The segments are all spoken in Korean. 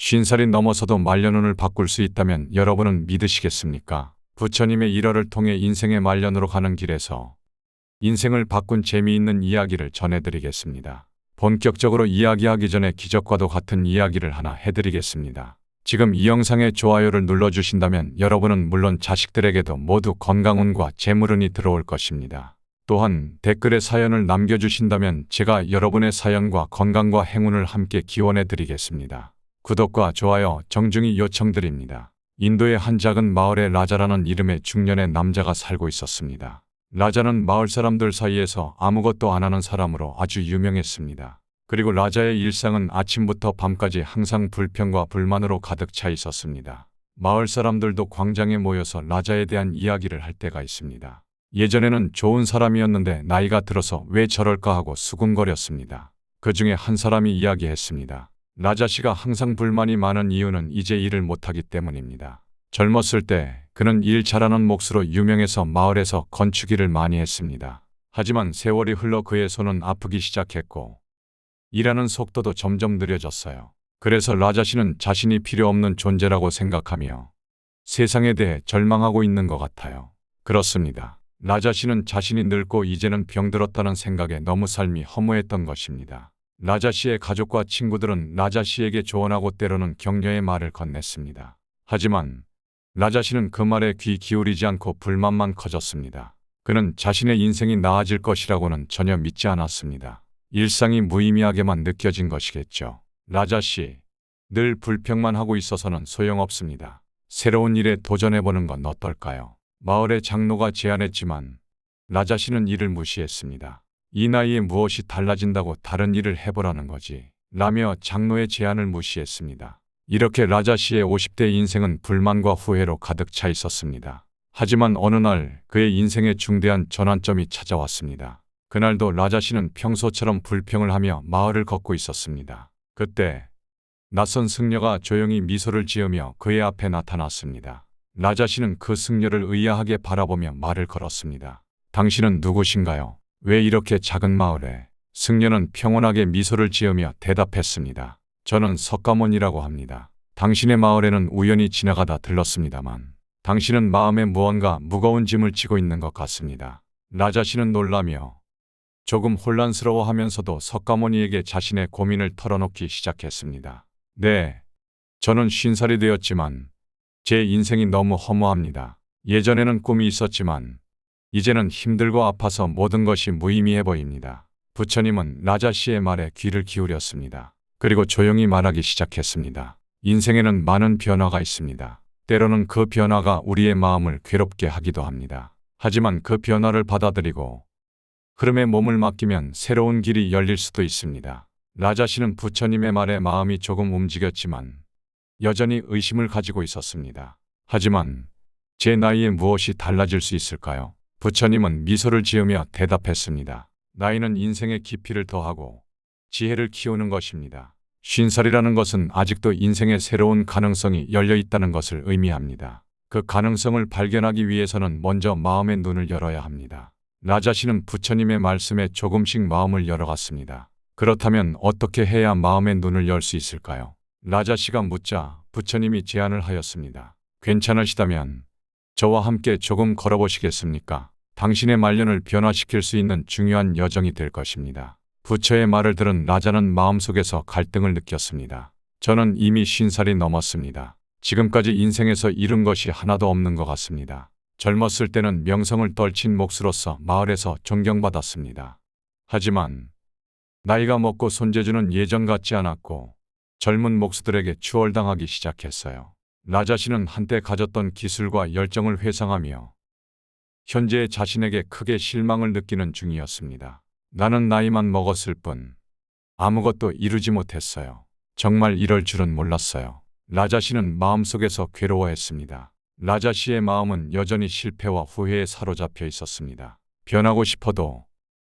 50살이 넘어서도 말년운을 바꿀 수 있다면 여러분은 믿으시겠습니까? 부처님의 일화를 통해 인생의 말년으로 가는 길에서 인생을 바꾼 재미있는 이야기를 전해드리겠습니다. 본격적으로 이야기하기 전에 기적과도 같은 이야기를 하나 해드리겠습니다. 지금 이 영상에 좋아요를 눌러주신다면 여러분은 물론 자식들에게도 모두 건강운과 재물운이 들어올 것입니다. 또한 댓글에 사연을 남겨주신다면 제가 여러분의 사연과 건강과 행운을 함께 기원해드리겠습니다. 구독과 좋아요 정중히 요청드립니다. 인도의 한 작은 마을에 라자라는 이름의 중년의 남자가 살고 있었습니다. 라자는 마을 사람들 사이에서 아무것도 안 하는 사람으로 아주 유명했습니다. 그리고 라자의 일상은 아침부터 밤까지 항상 불평과 불만으로 가득 차 있었습니다. 마을 사람들도 광장에 모여서 라자에 대한 이야기를 할 때가 있습니다. 예전에는 좋은 사람이었는데 나이가 들어서 왜 저럴까 하고 수군거렸습니다. 그 중에 한 사람이 이야기했습니다. 라자 씨가 항상 불만이 많은 이유는 이제 일을 못하기 때문입니다. 젊었을 때 그는 일 잘하는 몫으로 유명해서 마을에서 건축일을 많이 했습니다. 하지만 세월이 흘러 그의 손은 아프기 시작했고 일하는 속도도 점점 느려졌어요. 그래서 라자 씨는 자신이 필요 없는 존재라고 생각하며 세상에 대해 절망하고 있는 것 같아요. 그렇습니다. 라자 씨는 자신이 늙고 이제는 병들었다는 생각에 너무 삶이 허무했던 것입니다. 라자 씨의 가족과 친구들은 라자 씨에게 조언하고 때로는 격려의 말을 건넸습니다. 하지만 라자 씨는 그 말에 귀 기울이지 않고 불만만 커졌습니다. 그는 자신의 인생이 나아질 것이라고는 전혀 믿지 않았습니다. 일상이 무의미하게만 느껴진 것이겠죠. 라자 씨, 늘 불평만 하고 있어서는 소용없습니다. 새로운 일에 도전해보는 건 어떨까요? 마을의 장로가 제안했지만 라자 씨는 이를 무시했습니다. 이 나이에 무엇이 달라진다고 다른 일을 해보라는 거지 라며 장로의 제안을 무시했습니다. 이렇게 라자 씨의 50대 인생은 불만과 후회로 가득 차 있었습니다. 하지만 어느 날 그의 인생에 중대한 전환점이 찾아왔습니다. 그날도 라자 씨는 평소처럼 불평을 하며 마을을 걷고 있었습니다. 그때 낯선 승려가 조용히 미소를 지으며 그의 앞에 나타났습니다. 라자 씨는 그 승려를 의아하게 바라보며 말을 걸었습니다. 당신은 누구신가요? 왜 이렇게 작은 마을에? 승려는 평온하게 미소를 지으며 대답했습니다. 저는 석가모니라고 합니다. 당신의 마을에는 우연히 지나가다 들렀습니다만 당신은 마음에 무언가 무거운 짐을 지고 있는 것 같습니다. 라자 씨는 놀라며 조금 혼란스러워하면서도 석가모니에게 자신의 고민을 털어놓기 시작했습니다. 네, 저는 50살이 되었지만 제 인생이 너무 허무합니다. 예전에는 꿈이 있었지만 이제는 힘들고 아파서 모든 것이 무의미해 보입니다. 부처님은 라자 씨의 말에 귀를 기울였습니다. 그리고 조용히 말하기 시작했습니다. 인생에는 많은 변화가 있습니다. 때로는 그 변화가 우리의 마음을 괴롭게 하기도 합니다. 하지만 그 변화를 받아들이고 흐름에 몸을 맡기면 새로운 길이 열릴 수도 있습니다. 라자 씨는 부처님의 말에 마음이 조금 움직였지만 여전히 의심을 가지고 있었습니다. 하지만 제 나이에 무엇이 달라질 수 있을까요? 부처님은 미소를 지으며 대답했습니다. 나이는 인생의 깊이를 더하고 지혜를 키우는 것입니다. 50살이라는 것은 아직도 인생의 새로운 가능성이 열려 있다는 것을 의미합니다. 그 가능성을 발견하기 위해서는 먼저 마음의 눈을 열어야 합니다. 라자 씨는 부처님의 말씀에 조금씩 마음을 열어갔습니다. 그렇다면 어떻게 해야 마음의 눈을 열 수 있을까요? 라자 씨가 묻자 부처님이 제안을 하였습니다. 괜찮으시다면 저와 함께 조금 걸어보시겠습니까? 당신의 말년을 변화시킬 수 있는 중요한 여정이 될 것입니다. 부처의 말을 들은 라자는 마음속에서 갈등을 느꼈습니다. 저는 이미 50살이 넘었습니다. 지금까지 인생에서 이룬 것이 하나도 없는 것 같습니다. 젊었을 때는 명성을 떨친 몫으로서 마을에서 존경받았습니다. 하지만 나이가 먹고 손재주는 예전 같지 않았고 젊은 목수들에게 추월당하기 시작했어요. 라자 씨는 한때 가졌던 기술과 열정을 회상하며 현재의 자신에게 크게 실망을 느끼는 중이었습니다. 나는 나이만 먹었을 뿐 아무것도 이루지 못했어요. 정말 이럴 줄은 몰랐어요. 라자 씨는 마음속에서 괴로워했습니다. 라자 씨의 마음은 여전히 실패와 후회에 사로잡혀 있었습니다. 변하고 싶어도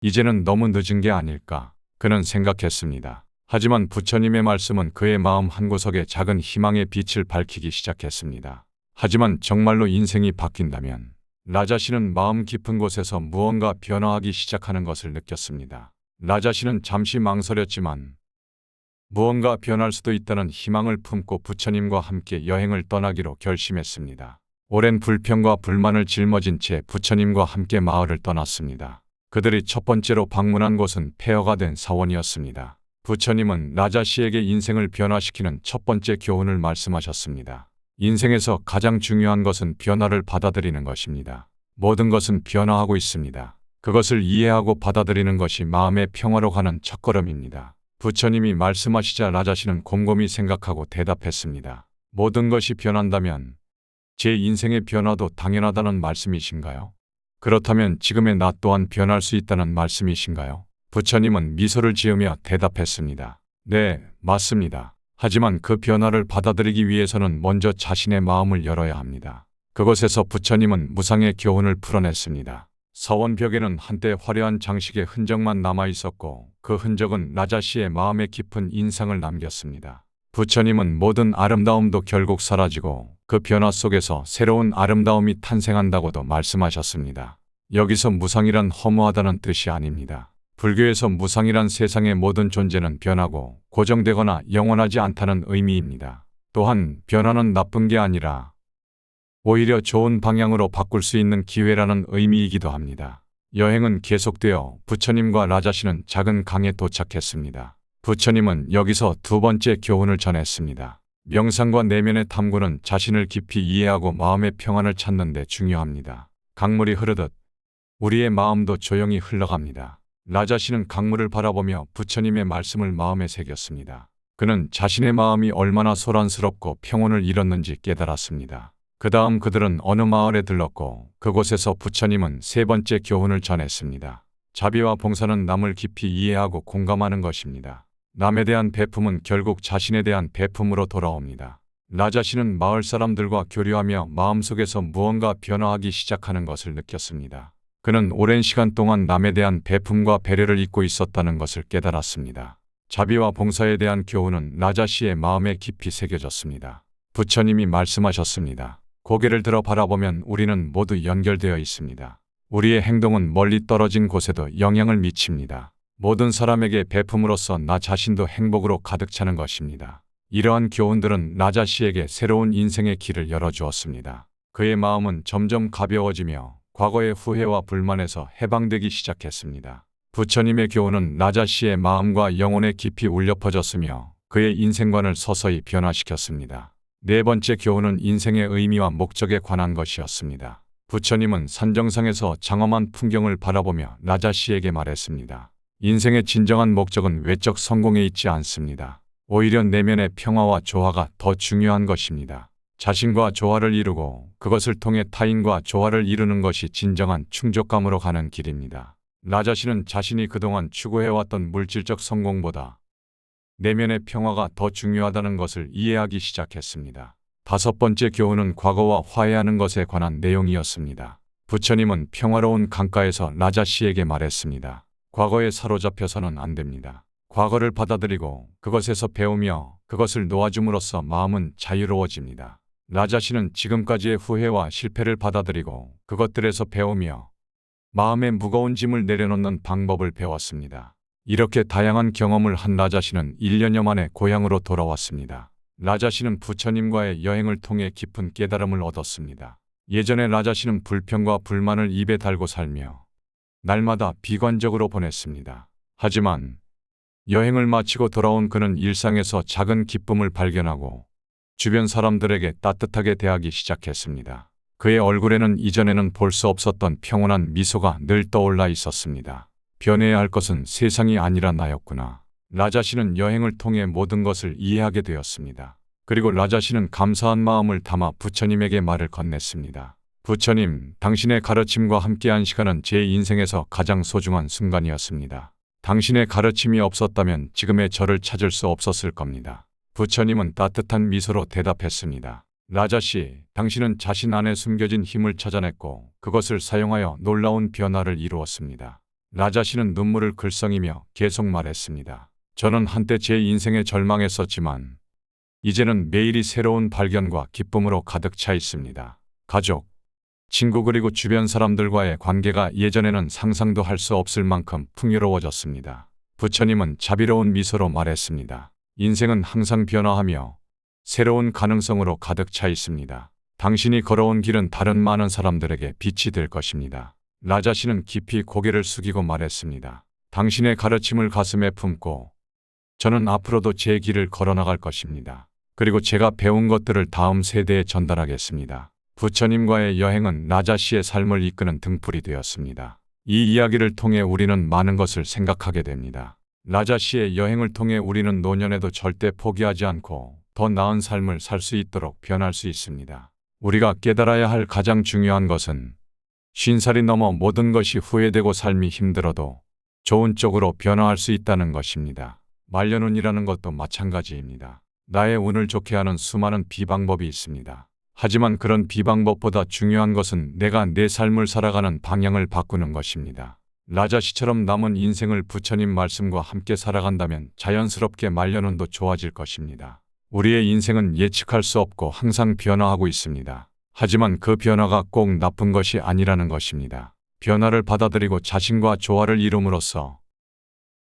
이제는 너무 늦은 게 아닐까 그는 생각했습니다. 하지만 부처님의 말씀은 그의 마음 한구석에 작은 희망의 빛을 밝히기 시작했습니다. 하지만 정말로 인생이 바뀐다면 라자 씨는 마음 깊은 곳에서 무언가 변화하기 시작하는 것을 느꼈습니다. 라자 씨는 잠시 망설였지만 무언가 변할 수도 있다는 희망을 품고 부처님과 함께 여행을 떠나기로 결심했습니다. 오랜 불평과 불만을 짊어진 채 부처님과 함께 마을을 떠났습니다. 그들이 첫 번째로 방문한 곳은 폐허가 된 사원이었습니다. 부처님은 라자 씨에게 인생을 변화시키는 첫 번째 교훈을 말씀하셨습니다. 인생에서 가장 중요한 것은 변화를 받아들이는 것입니다. 모든 것은 변화하고 있습니다. 그것을 이해하고 받아들이는 것이 마음의 평화로 가는 첫걸음입니다. 부처님이 말씀하시자 라자 씨는 곰곰이 생각하고 대답했습니다. 모든 것이 변한다면 제 인생의 변화도 당연하다는 말씀이신가요? 그렇다면 지금의 나 또한 변할 수 있다는 말씀이신가요? 부처님은 미소를 지으며 대답했습니다. 네, 맞습니다. 하지만 그 변화를 받아들이기 위해서는 먼저 자신의 마음을 열어야 합니다. 그곳에서 부처님은 무상의 교훈을 풀어냈습니다. 서원 벽에는 한때 화려한 장식의 흔적만 남아 있었고 그 흔적은 라자 씨의 마음에 깊은 인상을 남겼습니다. 부처님은 모든 아름다움도 결국 사라지고 그 변화 속에서 새로운 아름다움이 탄생한다고도 말씀하셨습니다. 여기서 무상이란 허무하다는 뜻이 아닙니다. 불교에서 무상이란 세상의 모든 존재는 변하고 고정되거나 영원하지 않다는 의미입니다. 또한 변화는 나쁜 게 아니라 오히려 좋은 방향으로 바꿀 수 있는 기회라는 의미이기도 합니다. 여행은 계속되어 부처님과 라자 씨는 작은 강에 도착했습니다. 부처님은 여기서 두 번째 교훈을 전했습니다. 명상과 내면의 탐구는 자신을 깊이 이해하고 마음의 평안을 찾는 데 중요합니다. 강물이 흐르듯 우리의 마음도 조용히 흘러갑니다. 라자 씨는 강물을 바라보며 부처님의 말씀을 마음에 새겼습니다. 그는 자신의 마음이 얼마나 소란스럽고 평온을 잃었는지 깨달았습니다. 그 다음 그들은 어느 마을에 들렀고 그곳에서 부처님은 세 번째 교훈을 전했습니다. 자비와 봉사는 남을 깊이 이해하고 공감하는 것입니다. 남에 대한 베품은 결국 자신에 대한 베품으로 돌아옵니다. 라자 씨는 마을 사람들과 교류하며 마음속에서 무언가 변화하기 시작하는 것을 느꼈습니다. 그는 오랜 시간 동안 남에 대한 베품과 배려를 잊고 있었다는 것을 깨달았습니다. 자비와 봉사에 대한 교훈은 라자 씨의 마음에 깊이 새겨졌습니다. 부처님이 말씀하셨습니다. 고개를 들어 바라보면 우리는 모두 연결되어 있습니다. 우리의 행동은 멀리 떨어진 곳에도 영향을 미칩니다. 모든 사람에게 베품으로써 나 자신도 행복으로 가득 차는 것입니다. 이러한 교훈들은 라자 씨에게 새로운 인생의 길을 열어주었습니다. 그의 마음은 점점 가벼워지며 과거의 후회와 불만에서 해방되기 시작했습니다. 부처님의 교훈은 라자 씨의 마음과 영혼에 깊이 울려 퍼졌으며 그의 인생관을 서서히 변화시켰습니다. 네 번째 교훈은 인생의 의미와 목적에 관한 것이었습니다. 부처님은 산정상에서 장엄한 풍경을 바라보며 라자 씨에게 말했습니다. 인생의 진정한 목적은 외적 성공에 있지 않습니다. 오히려 내면의 평화와 조화가 더 중요한 것입니다. 자신과 조화를 이루고 그것을 통해 타인과 조화를 이루는 것이 진정한 충족감으로 가는 길입니다. 라자 씨는 자신이 그동안 추구해왔던 물질적 성공보다 내면의 평화가 더 중요하다는 것을 이해하기 시작했습니다. 다섯 번째 교훈은 과거와 화해하는 것에 관한 내용이었습니다. 부처님은 평화로운 강가에서 라자 씨에게 말했습니다. 과거에 사로잡혀서는 안 됩니다. 과거를 받아들이고 그것에서 배우며 그것을 놓아줌으로써 마음은 자유로워집니다. 라자 씨는 지금까지의 후회와 실패를 받아들이고 그것들에서 배우며 마음의 무거운 짐을 내려놓는 방법을 배웠습니다. 이렇게 다양한 경험을 한 라자 씨는 1년여 만에 고향으로 돌아왔습니다. 라자 씨는 부처님과의 여행을 통해 깊은 깨달음을 얻었습니다. 예전에 라자 씨는 불평과 불만을 입에 달고 살며 날마다 비관적으로 보냈습니다. 하지만 여행을 마치고 돌아온 그는 일상에서 작은 기쁨을 발견하고 주변 사람들에게 따뜻하게 대하기 시작했습니다. 그의 얼굴에는 이전에는 볼 수 없었던 평온한 미소가 늘 떠올라 있었습니다. 변해야 할 것은 세상이 아니라 나였구나. 라자 씨는 여행을 통해 모든 것을 이해하게 되었습니다. 그리고 라자 씨는 감사한 마음을 담아 부처님에게 말을 건넸습니다. 부처님, 당신의 가르침과 함께한 시간은 제 인생에서 가장 소중한 순간이었습니다. 당신의 가르침이 없었다면 지금의 저를 찾을 수 없었을 겁니다. 부처님은 따뜻한 미소로 대답했습니다. 라자 씨, 당신은 자신 안에 숨겨진 힘을 찾아냈고 그것을 사용하여 놀라운 변화를 이루었습니다. 라자 씨는 눈물을 글썽이며 계속 말했습니다. 저는 한때 제 인생에 절망했었지만 이제는 매일이 새로운 발견과 기쁨으로 가득 차 있습니다. 가족, 친구 그리고 주변 사람들과의 관계가 예전에는 상상도 할 수 없을 만큼 풍요로워졌습니다. 부처님은 자비로운 미소로 말했습니다. 인생은 항상 변화하며 새로운 가능성으로 가득 차 있습니다. 당신이 걸어온 길은 다른 많은 사람들에게 빛이 될 것입니다. 라자 씨는 깊이 고개를 숙이고 말했습니다. 당신의 가르침을 가슴에 품고 저는 앞으로도 제 길을 걸어나갈 것입니다. 그리고 제가 배운 것들을 다음 세대에 전달하겠습니다. 부처님과의 여행은 라자 씨의 삶을 이끄는 등불이 되었습니다. 이 이야기를 통해 우리는 많은 것을 생각하게 됩니다. 라자 씨의 여행을 통해 우리는 노년에도 절대 포기하지 않고 더 나은 삶을 살 수 있도록 변할 수 있습니다. 우리가 깨달아야 할 가장 중요한 것은 50살이 넘어 모든 것이 후회되고 삶이 힘들어도 좋은 쪽으로 변화할 수 있다는 것입니다. 말년운이라는 것도 마찬가지입니다. 나의 운을 좋게 하는 수많은 비방법이 있습니다. 하지만 그런 비방법보다 중요한 것은 내가 내 삶을 살아가는 방향을 바꾸는 것입니다. 라자 씨처럼 남은 인생을 부처님 말씀과 함께 살아간다면 자연스럽게 말년운도 좋아질 것입니다. 우리의 인생은 예측할 수 없고 항상 변화하고 있습니다. 하지만 그 변화가 꼭 나쁜 것이 아니라는 것입니다. 변화를 받아들이고 자신과 조화를 이룸으로써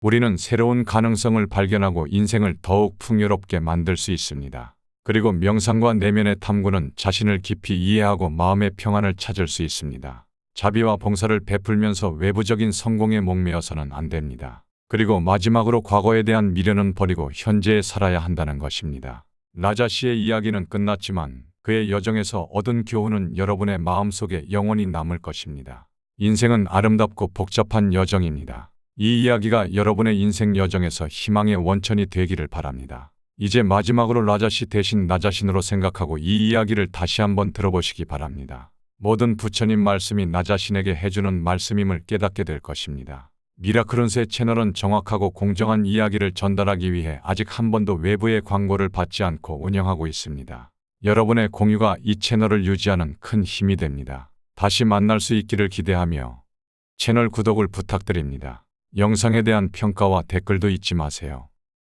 우리는 새로운 가능성을 발견하고 인생을 더욱 풍요롭게 만들 수 있습니다. 그리고 명상과 내면의 탐구는 자신을 깊이 이해하고 마음의 평안을 찾을 수 있습니다. 자비와 봉사를 베풀면서 외부적인 성공에 목매어서는 안 됩니다. 그리고 마지막으로 과거에 대한 미련은 버리고 현재에 살아야 한다는 것입니다. 라자 씨의 이야기는 끝났지만 그의 여정에서 얻은 교훈은 여러분의 마음속에 영원히 남을 것입니다. 인생은 아름답고 복잡한 여정입니다. 이 이야기가 여러분의 인생 여정에서 희망의 원천이 되기를 바랍니다. 이제 마지막으로 라자 씨 대신 나 자신으로 생각하고 이 이야기를 다시 한번 들어보시기 바랍니다. 모든 부처님 말씀이 나 자신에게 해주는 말씀임을 깨닫게 될 것입니다. 미라클운세 채널은 정확하고 공정한 이야기를 전달하기 위해 아직 한 번도 외부의 광고를 받지 않고 운영하고 있습니다. 여러분의 공유가 이 채널을 유지하는 큰 힘이 됩니다. 다시 만날 수 있기를 기대하며 채널 구독을 부탁드립니다. 영상에 대한 평가와 댓글도 잊지 마세요.